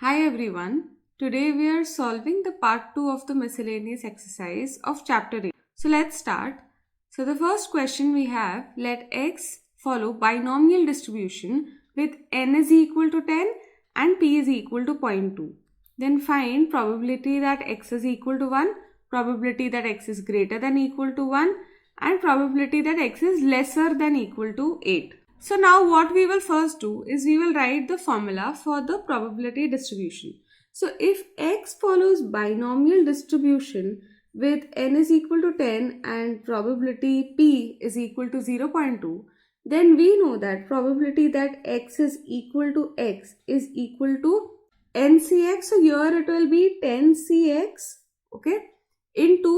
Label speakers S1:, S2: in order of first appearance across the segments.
S1: Hi everyone. Today we are solving the part 2 of the miscellaneous exercise of chapter 8. So let's start. So the first question we have, let x follow binomial distribution with n is equal to 10 and p is equal to 0.2. Then find probability that x is equal to 1, probability that x is greater than equal to 1 and probability that x is lesser than equal to 8. So now what we will first do is we will write the formula for the probability distribution. So if x follows binomial distribution with n is equal to 10 and probability p is equal to 0.2, then we know that probability that x is equal to x is equal to ncx. So here it will be 10cx, okay, into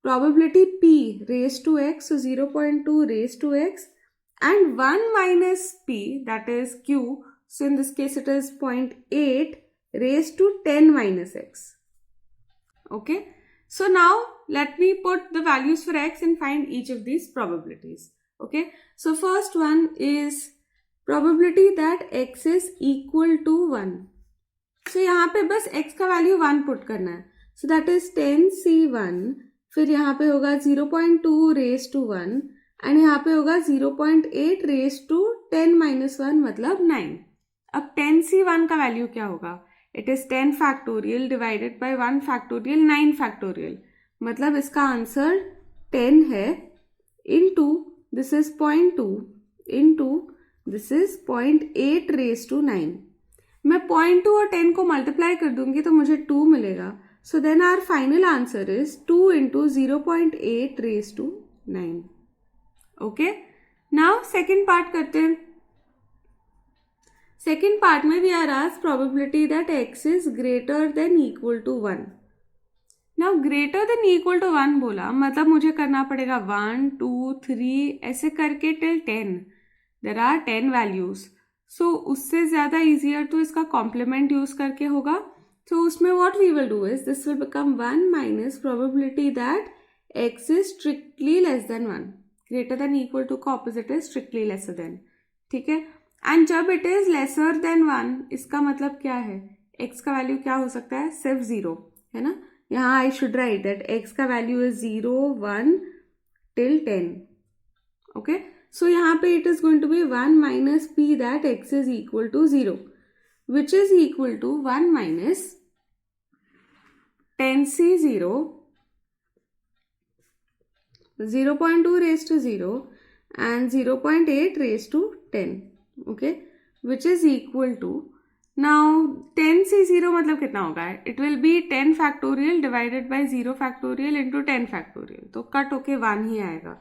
S1: probability p raised to x, so 0.2 raised to x, and 1 minus p, that is q, so in this case it is 0.8 raised to 10 minus x. Okay, so now let me put the values for x and find each of these probabilities. Okay, so first one is probability that x is equal to 1. So यहाँ पे बस x का value 1 put करना है. So that is 10c1, फिर यहाँ पे होगा 0.2 raised to 1 एंड यहाँ पे होगा 0.8 रेज टू 10 माइनस 1 मतलब 9. अब 10c1 का वैल्यू क्या होगा? It is 10 factorial divided by 1 factorial 9 factorial, मतलब इसका आंसर 10 है, into this is 0.2 into this is 0.8 raise to 9. मैं 0.2 और 10 को मल्टीप्लाई कर दूंगी तो मुझे 2 मिलेगा. So then our final answer is 2 into 0.8 raise to 9. Okay, now second part करते हैं. सेकेंड पार्ट में we are asked probability that x is greater than equal to 1. Now greater than equal to 1 बोला मतलब मुझे करना पड़ेगा 1 2 3 ऐसे करके टिल 10. देर आर 10 वैल्यूज, सो उससे ज्यादा इजियर तो इसका कॉम्प्लीमेंट यूज करके होगा. तो उसमें what we will do is this will become 1 minus probability that x is strictly less than 1. Greater than equal to का opposite is strictly lesser than. ठीक है, एंड जब इट इज लेसर देन 1 इसका मतलब क्या है? x का value क्या हो सकता है? सिर्फ 0 है ना. यहाँ I should write that x का value is 0 1 till 10. Okay, so यहाँ पे it is going to be 1 minus p that x is equal to 0 which is equal to 1 minus 10c0 0.2 raised to 0 and 0.8 raised to 10, okay, which is equal to, now 10c0 मतलब कितना होगा? It will be 10 factorial divided by 0 factorial into 10 factorial, तो cut होके 1 ही आएगा,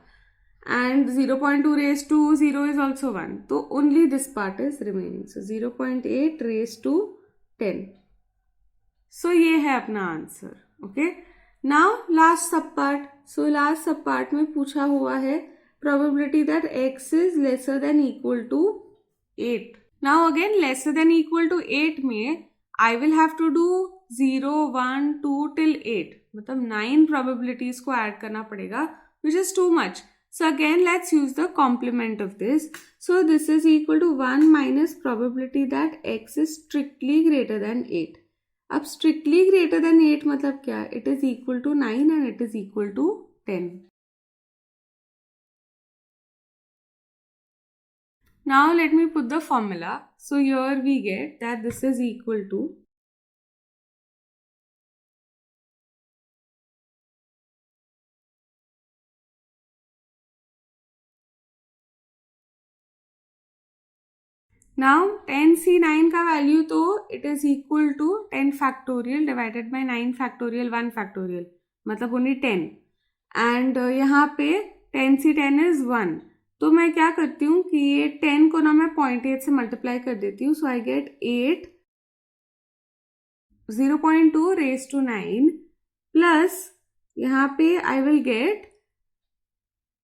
S1: and 0.2 raised to 0 is also 1, तो only this part is remaining, so 0.8 raised to 10. so ये है अपना answer. Okay, now last sub part. So last sub part में पूछा हुआ है probability that x is lesser than equal to 8. Now again lesser than equal to 8 में I will have to do 0 1 2 till 8, मतलब 9 probabilities को add करना पड़ेगा, which is too much. So again let's use the complement of this. So this is equal to 1 minus probability that x is strictly greater than 8. अब strictly greater than 8 मतलब क्या? It is equal to 9 and it is equal to 10. Now let me put the formula. So here we get that this is equal to now 10c9 का value तो it is equal to 10 factorial divided by 9 factorial 1 factorial, मतलब only 10. And यहाँ पे 10c10 is 1, तो मैं क्या करती हूँ कि ये 10 को ना मैं 0.8 से मल्टीप्लाई कर देती हूँ. So I get 8 0.2 raise to 9 plus यहाँ पे आई विल गेट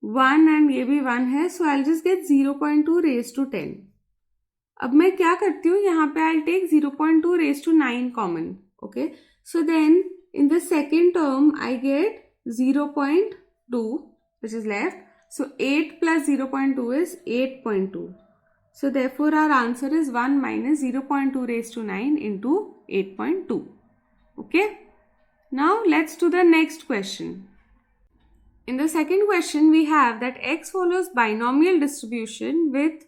S1: 1 एंड ये भी 1 है, so I just get 0.2 raise to 10. अब मैं क्या करती हूँ, यहाँ पे I take 0.2 raise to 9 common. Okay, so then in the second term I get 0.2 which is left. So 8 plus 0.2 is 8.2. So therefore our answer is 1 minus 0.2 raised to 9 into 8.2. Okay. Now let's do the next question. In the second question, we have that x follows binomial distribution with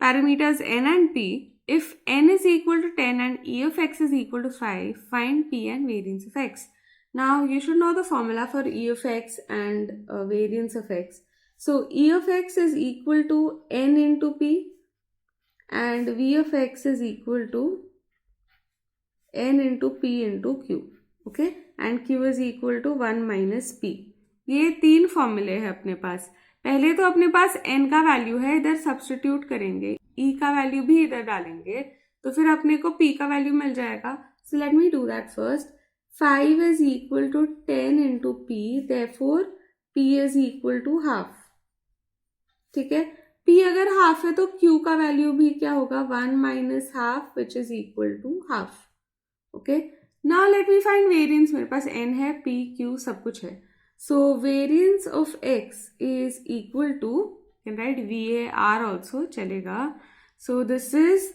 S1: parameters n and p. If n is equal to 10 and e of x is equal to 5, find p and variance of x. Now you should know the formula for e of x and variance of x. So e of x is equal to n into p and v of x is equal to n into p into q. Okay, and q is equal to 1 minus p. ये तीन फॉर्मूले हैं अपने पास. पहले तो अपने पास n का value है, इधर सब्स्टिट्यूट करेंगे, e का वैल्यू भी इधर डालेंगे, तो फिर अपने को p का वैल्यू मिल जाएगा. So let me do that first. 5 is equal to 10 into p, therefore p is equal to half. ठीक है, p अगर हाफ है तो q का वैल्यू भी क्या होगा, 1 minus half which is equal to half. Okay, now let me find variance. मेरे पास n है, p, q सब कुछ है. So variance of x is equal to, you can write VAR also चलेगा. So this is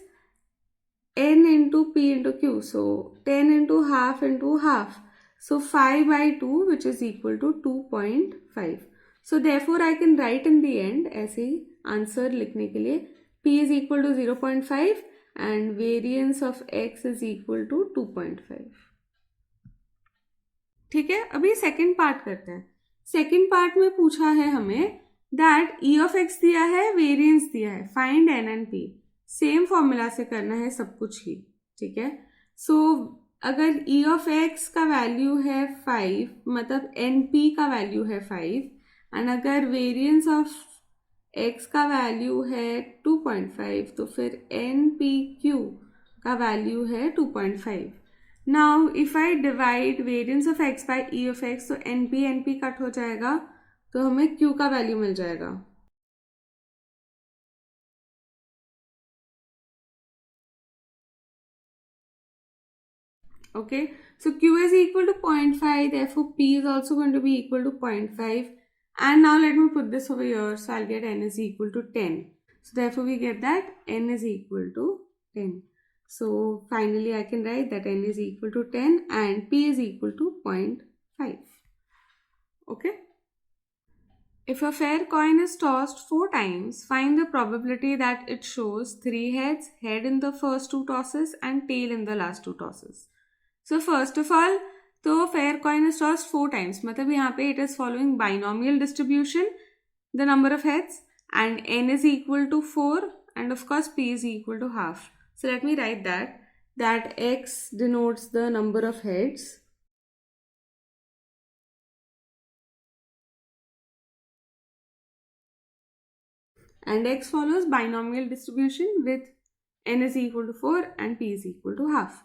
S1: n into p into q. So 10 into half into half. So 5 by 2 which is equal to 2.5. So therefore I can write in the end ऐसे answer लिखने के लिए p is equal to 0.5 and variance of x is equal to 2.5. ठीक है, अभी second part करते हैं. Second part में पूछा है हमें दैट ई ऑफ एक्स दिया है, वेरिएंस दिया है, find n and p. Same formula से करना है सब कुछ ही. ठीक है, सो अगर ई ऑफ एक्स का वैल्यू है 5, मतलब एन पी का वैल्यू है 5, एंड अगर वेरिएंस ऑफ एक्स का वैल्यू है 2.5, तो फिर एन पी क्यू का वैल्यू है 2.5. Now if I divide variance of x by e of x, तो np कट हो जाएगा, तो हमें q का वैल्यू मिल जाएगा. Okay, so q is equal to 0.5, therefore p is also going to be equal to 0.5. And now let me put this over here, so I'll get n is equal to 10. So therefore we get that n is equal to 10. So finally I can write that n is equal to 10 and p is equal to 0.5. Okay. If a fair coin is tossed 4 times, find the probability that it shows 3 heads, head in the first 2 tosses and tail in the last 2 tosses. So first of all, तो fair coin is tossed 4 times. मतलब यहाँ पे it is following binomial distribution, the number of heads, and n is equal to 4 and of course p is equal to half. So let me write that x denotes the number of heads and x follows binomial distribution with n is equal to 4 and p is equal to half.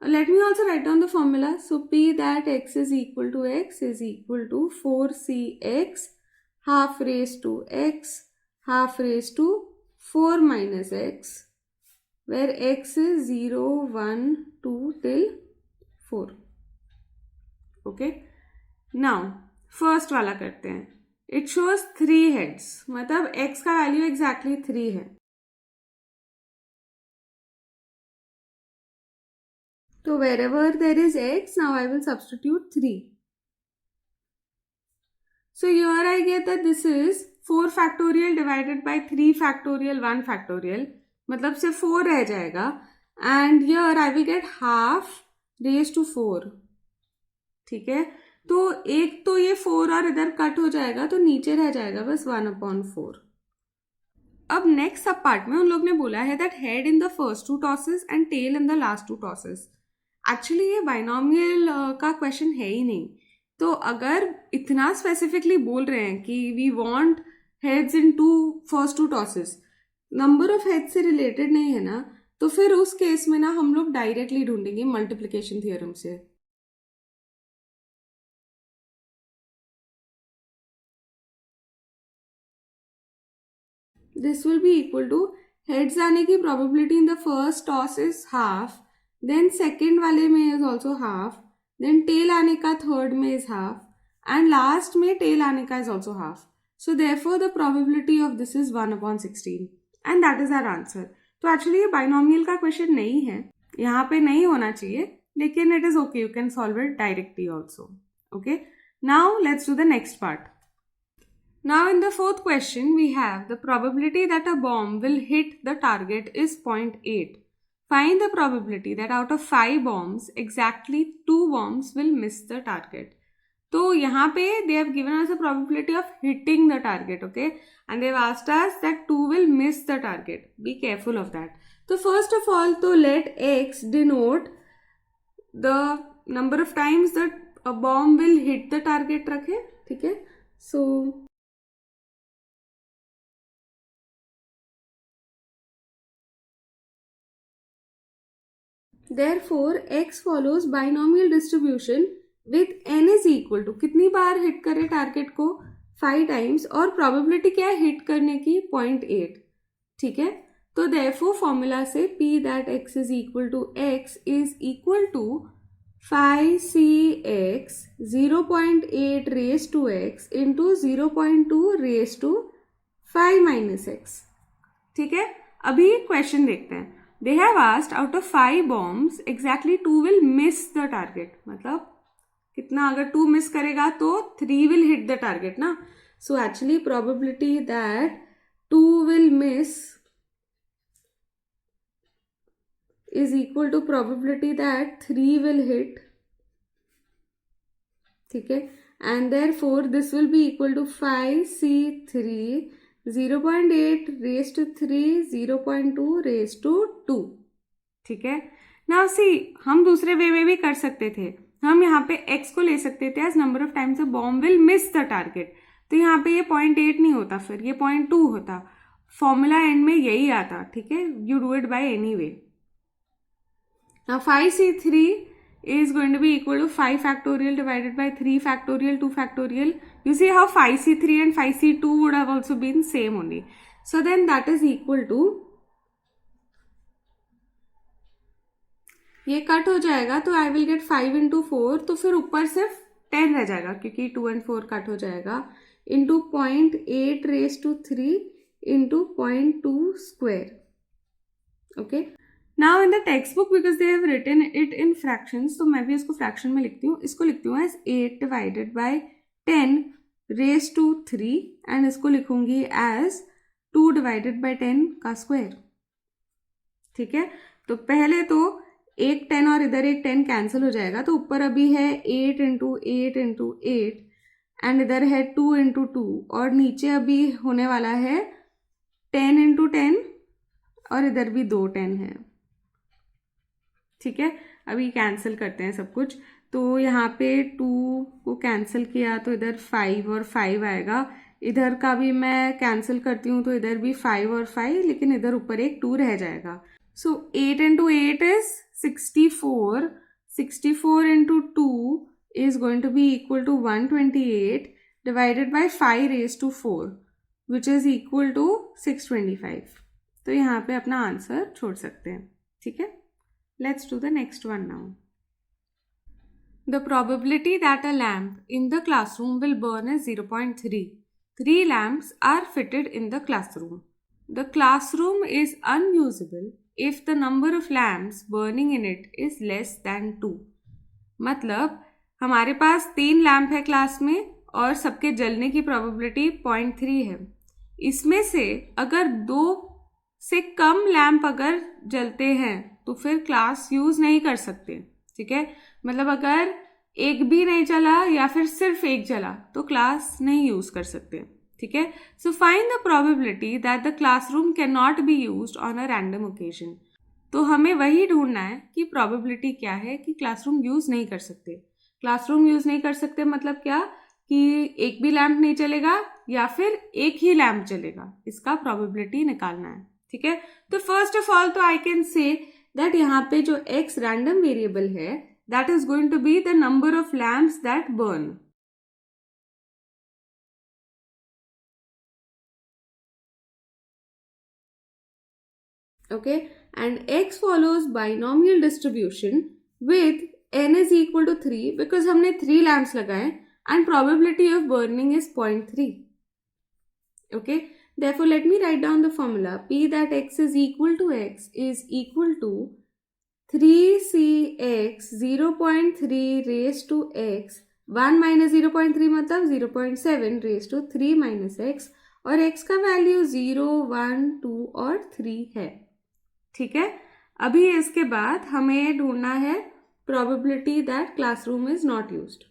S1: Let me also write down the formula. So p that x is equal to x is equal to 4cx half raised to x half raised to 4 minus x, where x is 0, 1, 2 till 4. Okay. Now first वाला करते हैं. It shows 3 heads, मतलब x का value exactly 3 है. तो wherever there is x, now I will substitute 3. So here I get that this is 4 factorial divided by 3 factorial 1 factorial, मतलब सिर्फ 4 रह जाएगा. And here I will get half raise to 4. ठीक है, तो एक तो ये 4 और इधर कट हो जाएगा, तो नीचे रह जाएगा बस 1/4. अब नेक्स्ट सब पार्ट में उन लोग ने बोला है that head in the first 2 tosses and tail in the last 2 tosses. Actually ये बाइनोमियल का क्वेश्चन है ही नहीं. तो अगर इतना स्पेसिफिकली बोल रहे हैं कि we want heads in first 2 tosses, number of head से रिलेटेड नहीं है ना, तो फिर उस केस में ना हम लोग डायरेक्टली ढूंढेंगे मल्टीप्लिकेशन थ्योरम से. This will be equal to heads आने की probability in the first toss is half, then second वाले में is also half, then tail आने का थर्ड में इज हाफ, एंड लास्ट में टेल आने का is also half. So therefore the probability of this is 1/16. And that is our answer. तो actually ये बाइनोमियल का क्वेश्चन नहीं है, यहाँ पे नहीं होना चाहिए, लेकिन it is okay, you can solve it directly also. Okay, now let's do the next part. Now in the fourth question we have the probability that a bomb will hit the target is 0.8. Find the probability that out of 5 bombs exactly 2 bombs will miss the target. तो यहाँ पे they have given us a probability of hitting the target, okay, and they have asked us that 2 will miss the target. Be careful of that. So first of all, तो let x denote the number of times that a bomb will hit the target रखे, ठीक है. So therefore x follows binomial distribution with n is equal to कितनी बार hit करे target को 5 times और probability क्या है हिट करने की 0.8. ठीक है, तो therefore फॉर्मूला से p that x is equal to x is equal to 5cx 0.8 raised to x into 0.2 raised to 5 minus x. ठीक है, अभी क्वेश्चन देखते हैं. They have asked out of 5 bombs exactly 2 will miss the target. मतलब कितना, अगर 2 miss करेगा तो 3 will hit the target ना. So actually probability that 2 will miss is equal to probability that 3 will hit. ठीक है, and therefore this will be equal to 5c3 0.8 raised to 3 0.2 raised to 2. ठीक है, नाउ सी हम दूसरे वे में भी कर सकते थे. हम यहाँ पे x को ले सकते थे as number of times a bomb will miss the target. तो यहाँ पे ये 0.8 नहीं होता, फिर ये 0.2 होता. फॉर्मूला एंड में यही आता. ठीक है, you do it by any way. Now 5c3 is going to be equal to 5 factorial divided by 3 factorial 2 factorial. You see how 5c3 and 5c2 would have also been same only. So then that is equal to, ये cut हो जाएगा तो I will get 5 into 4, तो फिर ऊपर सिर्फ 10 रह जाएगा क्योंकि 2 and 4 कट हो जाएगा, into 0.8 raised to 3 into 0.2 square. Okay. Now in the textbook because they have written it in fractions, तो मैं भी इसको फ्रैक्शन में लिखती हूँ. इसको लिखती हूँ as 8 divided by 10 raised to 3 and इसको लिखूंगी as 2 divided by 10 का स्क्वायर. ठीक है, तो पहले तो एक 10 और इधर एक 10 कैंसिल हो जाएगा, तो ऊपर अभी है 8 into 8 into 8 एंड इधर है 2 into 2 और नीचे अभी होने वाला है 10 into 10 और इधर भी 2 10 है. ठीक है, अभी कैंसिल करते हैं सब कुछ. तो यहाँ पे 2 को कैंसिल किया तो इधर 5 और 5 आएगा. इधर का भी मैं कैंसिल करती हूँ तो इधर भी 5 और 5, लेकिन इधर ऊपर एक 2 रह जाएगा. सो 8 into 8 is 64. 64 into 2 is going to be equal to 128 divided by 5 raised to 4 which is equal to 625. तो यहाँ पे अपना आंसर छोड़ सकते हैं. ठीक है, let's do the next one now. The probability that a lamp in the classroom will burn is 0.3. 3 lamps are fitted in the classroom. The classroom is unusable if the number of lamps burning in it is less than 2. मतलब हमारे पास 3 lamp है class में और सबके जलने की probability 0.3 है. इसमें से अगर 2 से कम लैम्प अगर जलते हैं तो फिर क्लास यूज नहीं कर सकते. ठीक है, मतलब अगर एक भी नहीं चला या फिर सिर्फ एक जला तो क्लास नहीं यूज कर सकते. ठीक है, so find the probability that the classroom can not be used on a random occasion. तो हमें वही ढूंढना है कि प्रोबेबिलिटी क्या है कि क्लासरूम यूज नहीं कर सकते. क्लासरूम यूज नहीं कर सकते मतलब क्या, कि एक भी लैम्प नहीं चलेगा या फिर एक ही लैम्प चलेगा, इसका प्रोबेबिलिटी निकालना है. ठीक है, तो फर्स्ट ऑफ ऑल तो आई कैन से दैट यहाँ पे जो x रैंडम वेरिएबल है that is going to be the number of lamps that burn. Okay, and x follows binomial distribution with n is equal to 3 because हमने 3 lamps लगाए and probability of burning is 0.3. Okay, Therefore, let me write down the formula. P that x is equal to x is equal to 3cx 0.3 raised to x 1 minus 0.3 मतलब 0.7 raised to 3 minus x और x का value 0, 1, 2 और 3 है. ठीक है. अभी इसके बाद हमें ढूंढना है probability that classroom is not used.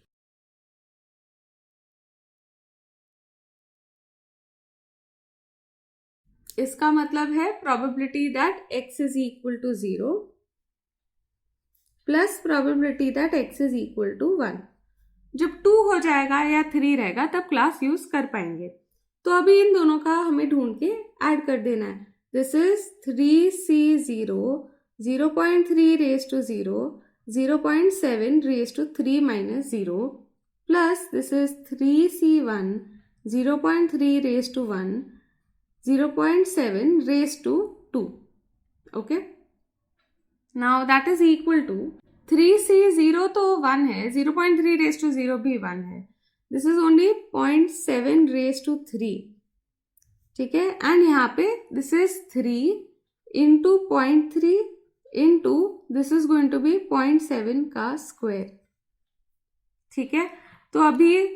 S1: इसका मतलब है probability that x is equal to 0 plus probability that x is equal to 1. जब 2 हो जाएगा या 3 रहेगा तब क्लास यूज कर पाएंगे. तो अभी इन दोनों का हमें ढूंढ के ऐड कर देना है. This is 3c0 0.3 raised to 0 0.7 raised to 3 minus 0 plus this is 3c1 0.3 raised to 1 0.7 raised to 2. Okay. Now that is equal to 3c0 तो 1 है, 0.3 raised to 0 भी 1 है. This is only 0.7 raised to 3. ठीक है. And यहाँ पे this is 3 into 0.3 into this is going to be 0.7 का square. ठीक है. तो अभी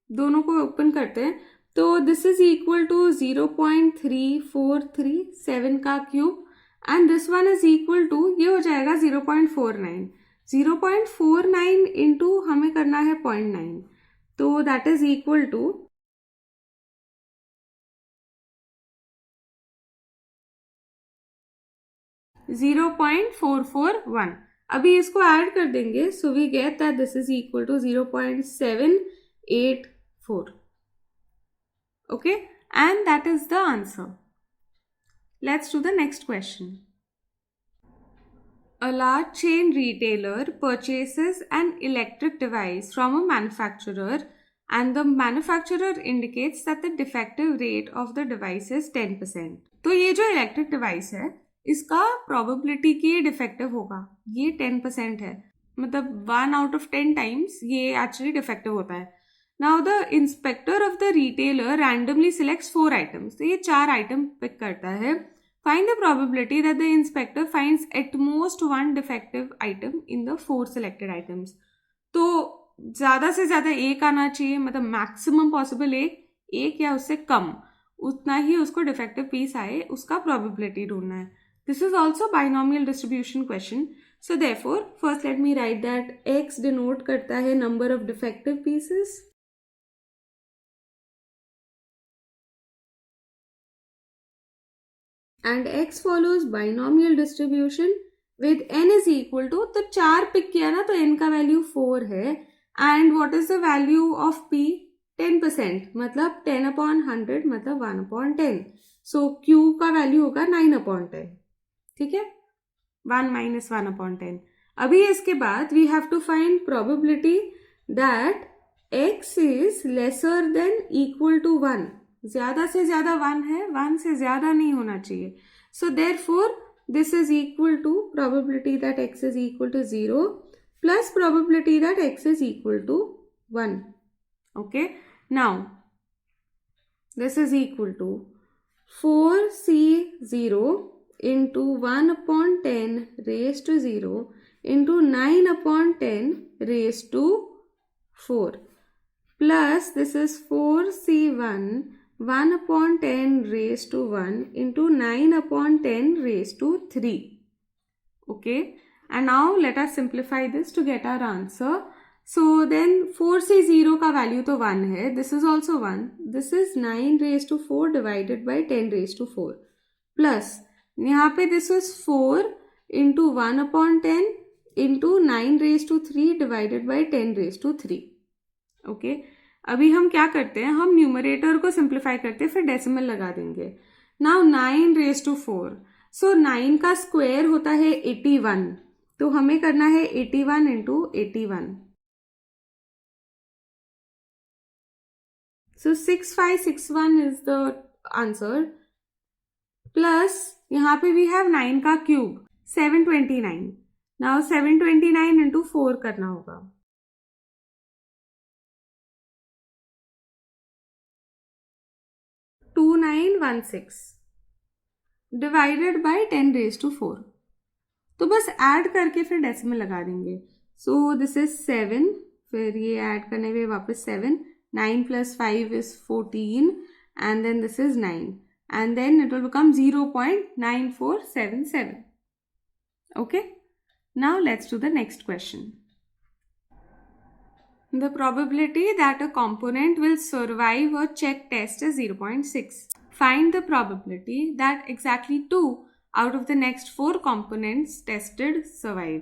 S1: दोनों को ओपन करते हैं. तो दिस इज इक्वल टू 0.3437 का cube and this one is equal to ये हो जाएगा 0.49. 0.49 इंटू हमें करना है 0.9 तो दैट इज इक्वल टू 0.441. अभी इसको ऐड कर देंगे so we get that this is equal to 0.784. Okay, and that is the answer. Let's do the next question. A large chain retailer purchases an electric device from a manufacturer and the manufacturer indicates that the defective rate of the device is 10%. तो ये जो electric device है इसका probability कि ये defective होगा ये 10% है. मतलब 1 out of 10 टाइम्स ये एक्चुअली डिफेक्टिव होता है. Now the inspector of the retailer randomly selects 4 items. तो ये 4 आइटम पिक करता है. Find the probability that the inspector finds at most 1 defective item in the 4 selected items. तो ज़्यादा से ज़्यादा एक आना चाहिए मतलब मैक्सिमम पॉसिबल एक या उससे कम उतना ही उसको डिफेक्टिव पीस आए उसका प्रोबेबिलिटी ढूंढना है. This is also binomial distribution question. So therefore first let me right that x denote करता है number of defective pieces and x follows binomial distribution with n is equal to तो 4 pick किया ना तो n का value 4 है and what is the value of p 10% मतलब 10/100 मतलब 1/10. so q का वैल्यू होगा 9/10. ठीक है 1 minus 1/10. अभी इसके बाद we have to find probability that x is lesser than equal to 1. ज्यादा से ज्यादा 1 है 1 से ज्यादा नहीं होना चाहिए. So therefore this is equal to probability that x is equal to 0 plus probability that x is equal to 1. Okay now this is equal to 4c0 into 1/10 raised to 0 into 9/10 raised to 4 plus this is 4c1 1/10 raised to 1 into 9/10 raised to 3. Okay, and now let us simplify this to get our answer. So then 4c0 का value तो 1 है. This is also 1. This is 9 raised to 4 divided by 10 raised to 4 plus यहाँ पे this is 4 into 1/10 into 9 raised to 3 divided by 10 raised to 3. Okay अभी हम क्या करते हैं हम न्यूमरेटर को सिंप्लीफाई करते हैं फिर डेसिमल लगा देंगे. नाउ 9 raised to 4 सो 9 का स्क्वायर होता है 81 तो हमें करना है 81 into 81. So 6561 is the answer plus यहाँ पे वी हैव 9 का क्यूब 729. नाउ 729 into 4 करना होगा. 2916 डिवाइडेड बाई 10⁴। तो बस ऐड करके फिर डेसिमल लगा देंगे। सो दिस इज 7, फिर ये ऐड करने पे वापस 7, 9 + 5 is 14 and then this is 9 and then it will become 0.9477. Okay, now let's do the next question. The probability that a component will survive a check test is 0.6. Find the probability that exactly 2 out of the next 4 components tested survive.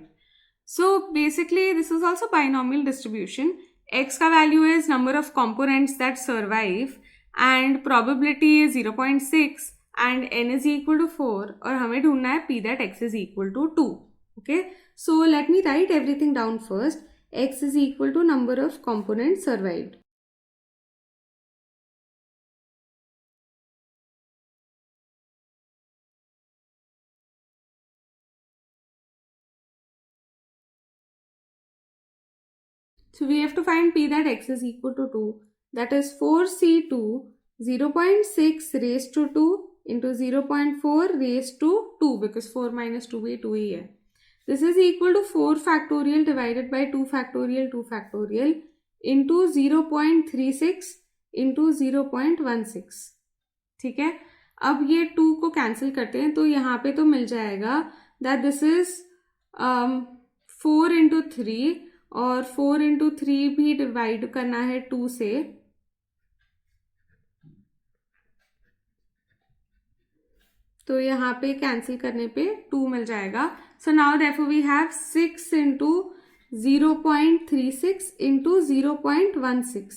S1: So basically this is also binomial distribution. X का value is number of components that survive and probability is 0.6 and n is equal to 4 और हमें ढूंढना है p that x is equal to 2. Okay, so let me write everything down first. X is equal to number of components survived. So we have to find p that x is equal to 2. That is 4c2 0.6 raised to 2 into 0.4 raised to 2 because 4 minus 2 भी 2 ही है. This is equal to 4 factorial divided by 2 factorial 2 factorial into 0.36 into 0.16. ठीक है, अब ये 2 को cancel करते हैं तो यहाँ पे तो मिल जाएगा that this is 4 into 3 और 4 into 3 भी डिवाइड करना है 2 से, तो यहाँ पे कैंसिल करने पे 2 मिल जाएगा. So now therefore we have 6 into 0.36 into 0.16.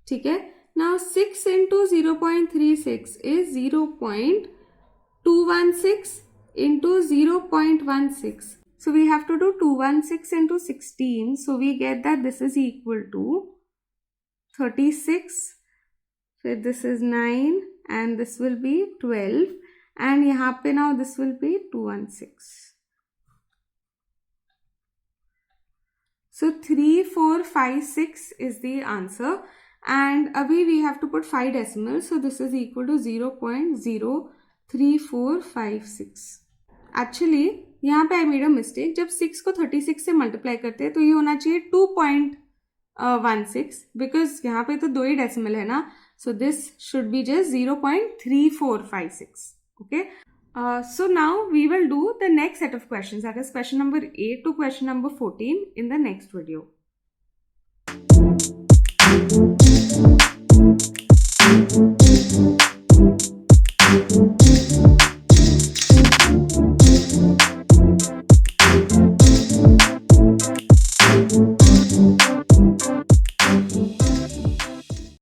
S1: ठीक है, now 6 into 0.36 is 0.216 into 0.16. So we have to do 216 into 16. So we get that this is equal to 36. So this is 9 and this will be 12. And यहाँ पे now this will be 216. So 3456 is the answer. And abhi we have to put 5 decimals. So this is equal to 0.03456. Actually यहाँ पे I made a mistake. जब 6 को 36 से multiply करते हैं तो ये होना चाहिए 2.16 because यहाँ पे तो 2 ही डेसिमल है ना. So this should be just 0.3456. Okay, so now we will do the next set of questions, that is question number 8 to question number 14 in the next video.